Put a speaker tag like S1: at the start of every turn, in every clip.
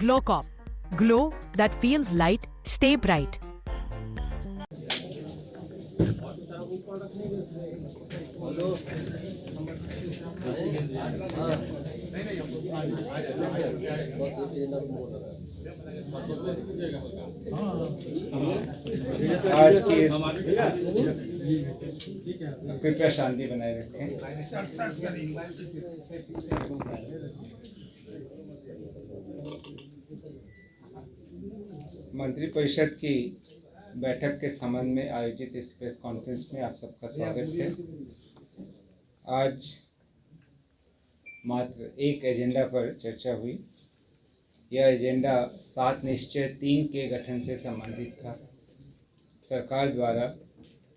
S1: Glowcop. Glow that feels light, stay bright.
S2: आज की इस कृपया शांति बनाए रखें। मंत्रिपरिषद की बैठक के संबंध में आयोजित इस प्रेस कॉन्फ्रेंस में आप सबका स्वागत है। आज मात्र एक एजेंडा पर चर्चा हुई। यह एजेंडा 7 निश्चय 3 के गठन से संबंधित था। सरकार द्वारा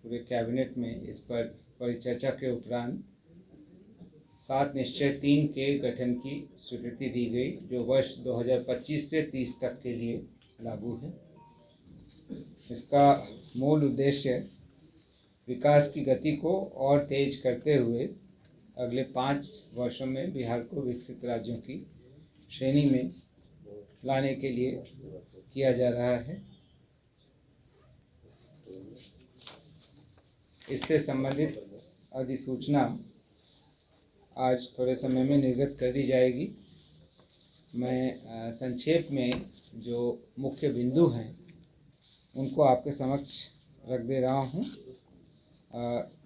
S2: पूरे कैबिनेट में इस पर परिचर्चा के उपरांत 7 निश्चय 3 के गठन की स्वीकृति दी गई, जो वर्ष 2025 से 30 तक के लिए लागू है। इसका मूल उद्देश्य विकास की गति को और तेज करते हुए अगले 5 वर्षों में बिहार को विकसित राज्यों की श्रेणी में लाने के लिए किया जा रहा है। इससे संबंधित अधिसूचना आज थोड़े समय में निर्गत कर दी जाएगी। मैं संक्षेप में जो मुख्य बिंदु हैं उनको आपके समक्ष रख दे रहा हूँ।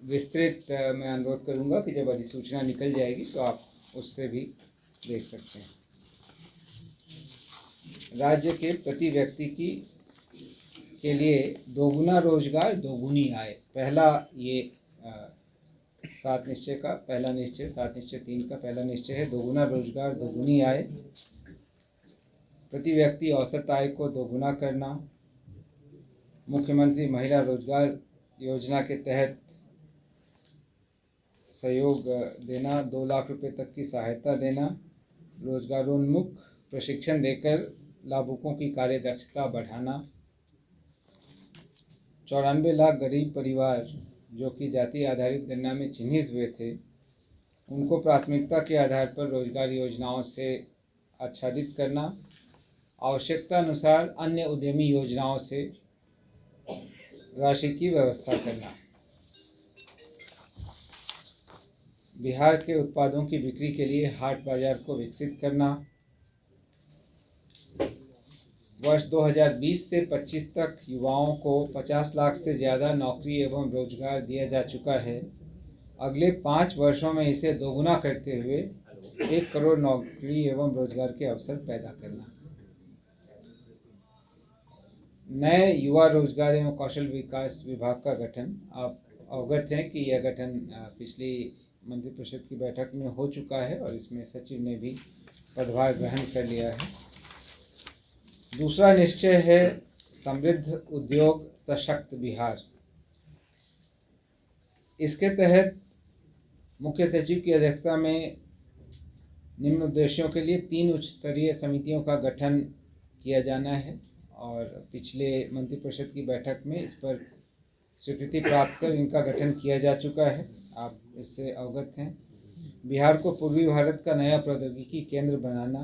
S2: विस्तृत मैं अनुरोध करूँगा कि जब अधिसूचना निकल जाएगी तो आप उससे भी देख सकते हैं। राज्य के प्रति व्यक्ति के लिए दोगुना रोजगार, दोगुनी आय, पहला ये 7 निश्चय का पहला निश्चय, 7 निश्चय 3 का पहला निश्चय है दोगुना रोजगार, दोगुनी आय। प्रति व्यक्ति औसत आय को दोगुना करना। मुख्यमंत्री महिला रोजगार योजना के तहत सहयोग देना, 2 लाख रुपए तक की सहायता देना। रोजगारोन्मुख प्रशिक्षण देकर लाभुकों की कार्यदक्षता बढ़ाना। 94 लाख गरीब परिवार जो कि जाति आधारित गणना में चिन्हित हुए थे, उनको प्राथमिकता के आधार पर रोजगार योजनाओं से आच्छादित करना। आवश्यकता अनुसार अन्य उद्यमी योजनाओं से राशि की व्यवस्था करना। बिहार के उत्पादों की बिक्री के लिए हाट बाजार को विकसित करना। वर्ष 2020 से 25 तक युवाओं को 50 लाख से ज़्यादा नौकरी एवं रोजगार दिया जा चुका है। अगले 5 वर्षों में इसे दोगुना करते हुए 1 करोड़ नौकरी एवं रोजगार के अवसर पैदा करना। नए युवा रोजगार एवं कौशल विकास विभाग का गठन। आप अवगत हैं कि यह गठन पिछली मंत्रिपरिषद की बैठक में हो चुका है और इसमें सचिव ने भी पदभार ग्रहण कर लिया है। दूसरा निश्चय है समृद्ध उद्योग सशक्त बिहार। इसके तहत मुख्य सचिव की अध्यक्षता में निम्न उद्देश्यों के लिए 3 उच्च स्तरीय समितियों का गठन किया जाना है और पिछले मंत्रिपरिषद की बैठक में इस पर स्वीकृति प्राप्त कर इनका गठन किया जा चुका है। आप इससे अवगत हैं। बिहार को पूर्वी भारत का नया प्रौद्योगिकी केंद्र बनाना।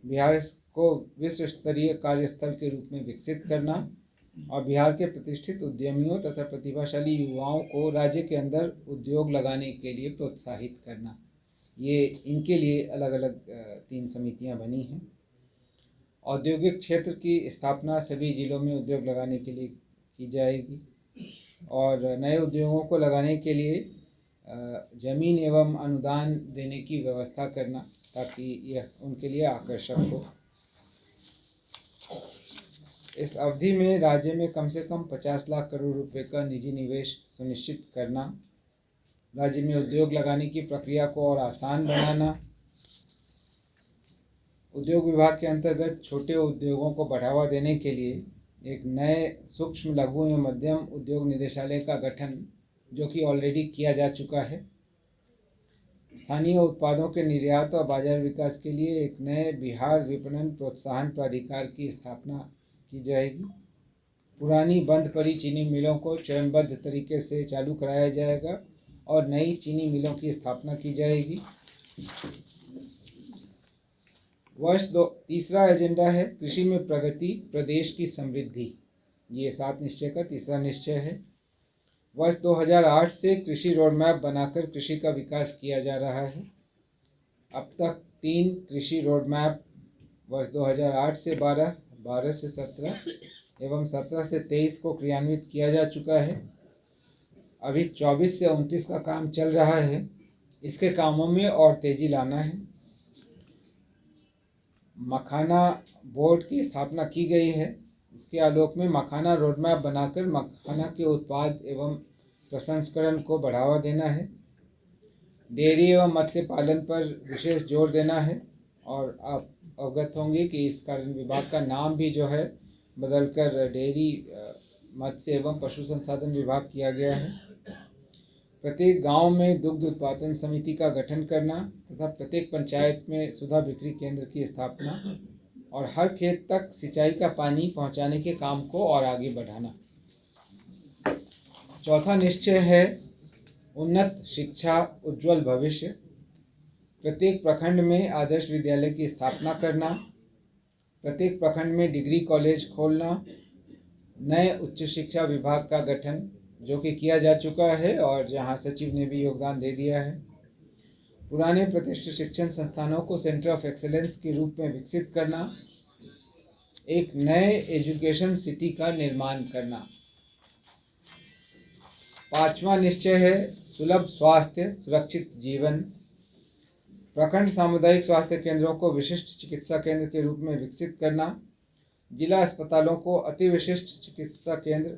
S2: बिहार को विश्व स्तरीय कार्यस्थल के रूप में विकसित करना और बिहार के प्रतिष्ठित उद्यमियों तथा प्रतिभाशाली युवाओं को राज्य के अंदर उद्योग लगाने के लिए प्रोत्साहित करना। ये इनके लिए अलग अलग 3 समितियां बनी हैं। औद्योगिक क्षेत्र की स्थापना सभी जिलों में उद्योग लगाने के लिए की जाएगी और नए उद्योगों को लगाने के लिए जमीन एवं अनुदान देने की व्यवस्था करना ताकि यह उनके लिए आकर्षक हो। इस अवधि में राज्य में कम से कम 50 लाख करोड़ रुपए का निजी निवेश सुनिश्चित करना। राज्य में उद्योग लगाने की प्रक्रिया को और आसान बनाना। उद्योग विभाग के अंतर्गत छोटे उद्योगों को बढ़ावा देने के लिए एक नए सूक्ष्म लघु एवं मध्यम उद्योग निदेशालय का गठन, जो कि ऑलरेडी किया जा चुका है। स्थानीय उत्पादों के निर्यात और बाजार विकास के लिए एक नए बिहार विपणन प्रोत्साहन प्राधिकार की स्थापना की जाएगी। पुरानी बंद पड़ी चीनी मिलों को चरणबद्ध तरीके से चालू कराया जाएगा और नई चीनी मिलों की स्थापना की जाएगी। तीसरा एजेंडा है कृषि में प्रगति, प्रदेश की समृद्धि। ये 7 निश्चय का तीसरा निश्चय है। वर्ष 2008 से कृषि रोड मैप बनाकर कृषि का विकास किया जा रहा है। अब तक 3 कृषि रोड मैप वर्ष 2008 से 12, 12 से 17 एवं 17 से 23 को क्रियान्वित किया जा चुका है। अभी 24 से 29 का काम चल रहा है। इसके कामों में और तेजी लाना है। मखाना बोर्ड की स्थापना की गई है। इसके आलोक में मखाना रोड मैप बनाकर मखाना के उत्पाद एवं प्रसंस्करण को बढ़ावा देना है। डेयरी एवं मत्स्य पालन पर विशेष जोर देना है। और आप अवगत होंगे कि इस कार्य विभाग का नाम भी जो है बदलकर डेयरी मत्स्य एवं पशु संसाधन विभाग किया गया है। प्रत्येक गांव में दुग्ध उत्पादन समिति का गठन करना तथा प्रत्येक पंचायत में सुधा बिक्री केंद्र की स्थापना और हर खेत तक सिंचाई का पानी पहुंचाने के काम को और आगे बढ़ाना। चौथा निश्चय है उन्नत शिक्षा, उज्जवल भविष्य। प्रत्येक प्रखंड में आदर्श विद्यालय की स्थापना करना, प्रत्येक प्रखंड में डिग्री कॉलेज खोलना, नए उच्च शिक्षा विभाग का गठन जो कि किया जा चुका है और जहां सचिव ने भी योगदान दे दिया है। पुराने प्रतिष्ठित शिक्षण संस्थानों को सेंटर ऑफ एक्सेलेंस के रूप में विकसित करना, एक नए एजुकेशन सिटी का निर्माण करना। 5वां निश्चय है सुलभ स्वास्थ्य, सुरक्षित जीवन। प्रखंड सामुदायिक स्वास्थ्य केंद्रों को विशिष्ट चिकित्सा केंद्र के रूप में विकसित करना, जिला अस्पतालों को अति विशिष्ट चिकित्सा केंद्र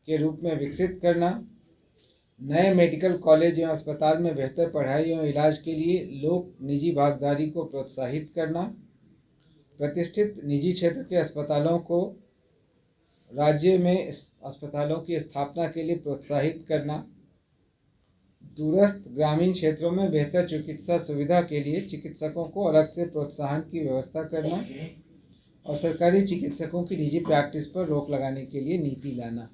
S2: के रूप में विकसित करना, नए मेडिकल कॉलेज एवं अस्पताल में बेहतर पढ़ाई एवं इलाज के लिए लोक निजी भागीदारी को प्रोत्साहित करना, प्रतिष्ठित निजी क्षेत्र के अस्पतालों को राज्य में अस्पतालों की स्थापना के लिए प्रोत्साहित करना, दूरस्थ ग्रामीण क्षेत्रों में बेहतर चिकित्सा सुविधा के लिए चिकित्सकों को अलग से प्रोत्साहन की व्यवस्था करना और सरकारी चिकित्सकों की निजी प्रैक्टिस पर रोक लगाने के लिए नीति लाना।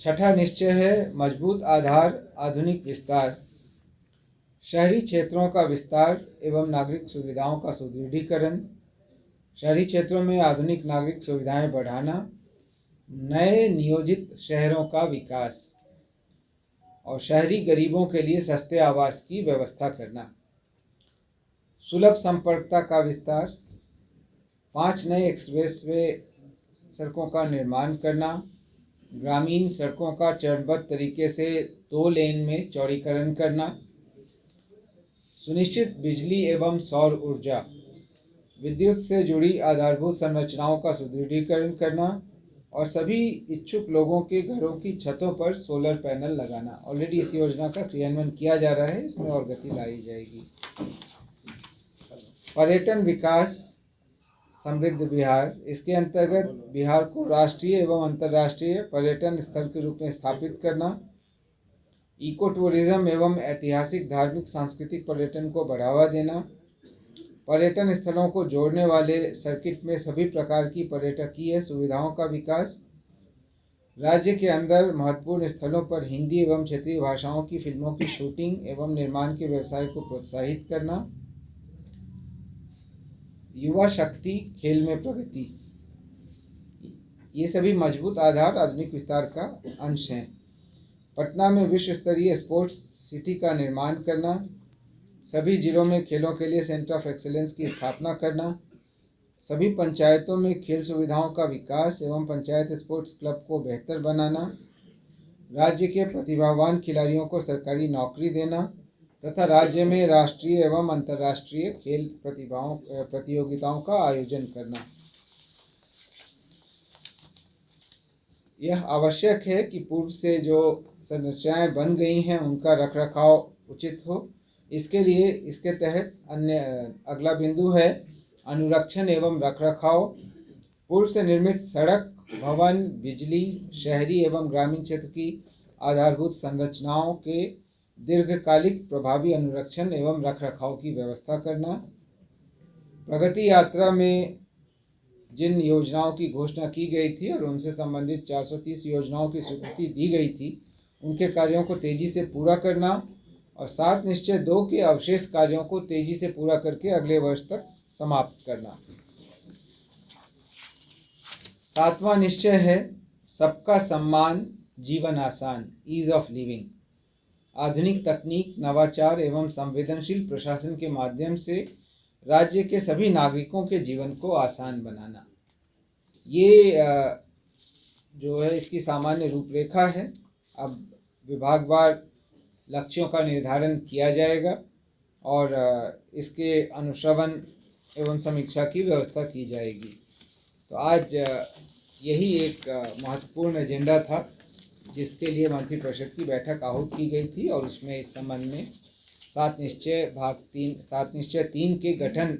S2: छठा निश्चय है मजबूत आधार, आधुनिक विस्तार। शहरी क्षेत्रों का विस्तार एवं नागरिक सुविधाओं का सुदृढ़ीकरण, शहरी क्षेत्रों में आधुनिक नागरिक सुविधाएं बढ़ाना, नए नियोजित शहरों का विकास और शहरी गरीबों के लिए सस्ते आवास की व्यवस्था करना। सुलभ संपर्कता का विस्तार, 5 नए एक्सप्रेसवे सड़कों का निर्माण करना, ग्रामीण सड़कों का चरणबद्ध तरीके से 2 लेन में चौड़ीकरण करना, सुनिश्चित बिजली एवं सौर ऊर्जा, विद्युत से जुड़ी आधारभूत संरचनाओं का सुदृढ़ीकरण करना और सभी इच्छुक लोगों के घरों की छतों पर सोलर पैनल लगाना। ऑलरेडी इस योजना का क्रियान्वयन किया जा रहा है, इसमें और गति लाई जाएगी। पर्यटन विकास, समृद्ध बिहार। इसके अंतर्गत बिहार को राष्ट्रीय एवं अंतर्राष्ट्रीय पर्यटन स्थल के रूप में स्थापित करना, इको टूरिज्म एवं ऐतिहासिक, धार्मिक, सांस्कृतिक पर्यटन को बढ़ावा देना, पर्यटन स्थलों को जोड़ने वाले सर्किट में सभी प्रकार की पर्यटकीय सुविधाओं का विकास, राज्य के अंदर महत्वपूर्ण स्थलों पर हिंदी एवं क्षेत्रीय भाषाओं की फिल्मों की शूटिंग एवं निर्माण के व्यवसाय को प्रोत्साहित करना, युवा शक्ति, खेल में प्रगति। ये सभी मजबूत आधार, आधुनिक विस्तार का अंश हैं। पटना में विश्व स्तरीय स्पोर्ट्स सिटी का निर्माण करना, सभी जिलों में खेलों के लिए सेंटर ऑफ एक्सेलेंस की स्थापना करना, सभी पंचायतों में खेल सुविधाओं का विकास एवं पंचायत स्पोर्ट्स क्लब को बेहतर बनाना, राज्य के प्रतिभावान खिलाड़ियों को सरकारी नौकरी देना तथा राज्य में राष्ट्रीय एवं अंतर्राष्ट्रीय खेल प्रतियोगिताओं का आयोजन करना। यह आवश्यक है कि पूर्व से जो संरचनाएं बन गई हैं उनका रखरखाव उचित हो। इसके लिए इसके तहत अगला बिंदु है अनुरक्षण एवं रखरखाव। पूर्व से निर्मित सड़क, भवन, बिजली, शहरी एवं ग्रामीण क्षेत्र की आधारभूत संरचनाओं के दीर्घकालिक प्रभावी अनुरक्षण एवं रखरखाव की व्यवस्था करना। प्रगति यात्रा में जिन योजनाओं की घोषणा की गई थी और उनसे संबंधित 430 योजनाओं की स्वीकृति दी गई थी, उनके कार्यों को तेजी से पूरा करना और 7 निश्चय 2 के अवशेष कार्यों को तेजी से पूरा करके अगले वर्ष तक समाप्त करना। 7वां निश्चय है सबका सम्मान, जीवन आसान, ईज ऑफ लिविंग। आधुनिक तकनीक, नवाचार एवं संवेदनशील प्रशासन के माध्यम से राज्य के सभी नागरिकों के जीवन को आसान बनाना। ये जो है इसकी सामान्य रूपरेखा है। अब विभागवार लक्ष्यों का निर्धारण किया जाएगा और इसके अनुश्रवण एवं समीक्षा की व्यवस्था की जाएगी। तो आज यही एक महत्वपूर्ण एजेंडा था जिसके लिए मंत्रिपरिषद की बैठक आहूत की गई थी और उसमें इस संबंध में 7 निश्चय 3 के गठन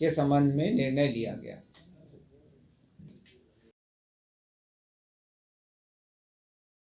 S2: के संबंध में निर्णय लिया गया।